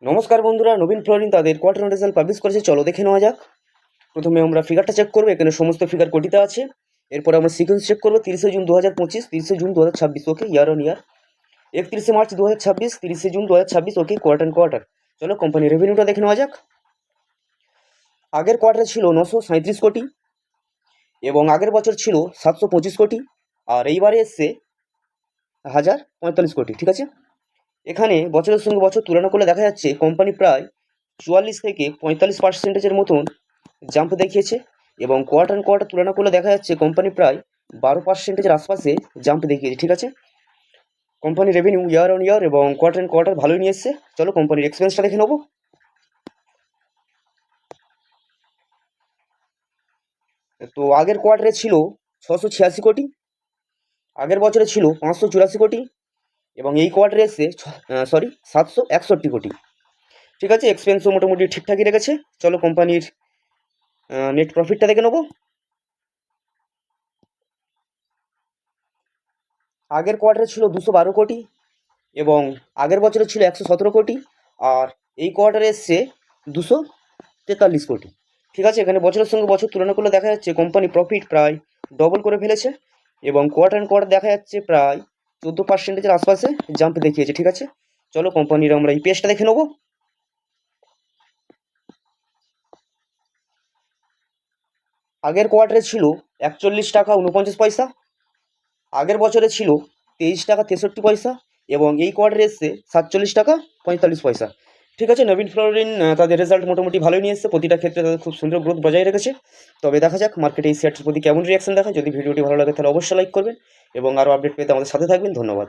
নমস্কার বন্ধুরা, নবীন ফ্লোরিন তাদের কোয়ার্টার রেজাল্ট পাবলিশ করেছে। চলো দেখে নেওয়া যাক। প্রথমে আমরা ফিগারটা চেক করবো। এখানে সমস্ত ফিগার কোটিতে আছে। এরপরে আমরা সিকোয়েন্স চেক করবো। 30শে জুন 2025, 30শে June 2026, okay, year on year. 31শে মার্চ 2026, 30শে June 2026, okay, quarter and quarter. চলো কোম্পানির রেভিনিউটা দেখে নেওয়া যাক। আগের কোয়ার্টারে ছিল 937 কোটি এবং আগের বছর ছিল 725 কোটি, আর এইবারে এসছে 1045 কোটি। ঠিক আছে, এখানে বছরের সঙ্গে বছর তুলনা করলে দেখা যাচ্ছে কোম্পানি প্রায় 44 থেকে 45% মতন জাম্প দেখিয়েছে, এবং কোয়ার্টার অ্যান্ড কোয়ার্টার তুলনা করলে দেখা যাচ্ছে কোম্পানি প্রায় 12% আশপাশে জাম্প দেখিয়েছে। ঠিক আছে, কোম্পানির রেভিনিউ ইয়ার অন ইয়ার এবং কোয়ার্টার অ্যান্ড কোয়ার্টার ভালোই নিয়ে এসছে। চলো কোম্পানির এক্সপেন্সটা দেখে নেবো। তো আগের কোয়ার্টারে ছিল 686 কোটি, আগের বছরে ছিল 584 কোটি, এবং এই কোয়ার্টারে এসছে 761 কোটি। ঠিক আছে, এক্সপেন্সও মোটামুটি ঠিকঠাকই রেখেছে। চলো কোম্পানির নেট প্রফিটটা দেখে নেবো। আগের কোয়ার্টারে ছিল 212 কোটি এবং আগের বছরে ছিল 117 কোটি, আর এই কোয়ার্টারে এসছে 243 কোটি। ঠিক আছে, এখানে বছরের সঙ্গে বছর তুলনা করলে দেখা যাচ্ছে কোম্পানি প্রফিট প্রায় ডবল করে ফেলেছে, এবং কোয়ার্টার অ্যান্ড কোয়ার্টার দেখা যাচ্ছে প্রায় 14%-এর আশপাশে জাম্প দেখিয়েছে। ঠিক আছে, চলো কোম্পানির আমরা ইপিএসটা দেখে নেবো। আগের কোয়ার্টারে ছিল 41 টাকা 49 পয়সা, আগের বছরে ছিল 23 টাকা 63 পয়সা, এবং এই কোয়ার্টারে এসছে 47 টাকা 45 পয়সা। ঠিক আছে, নবীন ফ্লোরিন তাদের রেজাল্ট মোটামুটি ভালোই নিয়ে এসছে। প্রতিটা ক্ষেত্রে তাদের খুব সুন্দর গ্রোথ বজায় রেখেছে। তবে দেখা যাক মার্কেটে এই শেয়ারটির প্রতি কেমন রিয়াকশন দেখায়। যদি ভিডিওটি ভালো লাগে তাহলে অবশ্যই লাইক করবেন এবং আরও আপডেট পেতে আমাদের সাথে থাকবেন। ধন্যবাদ।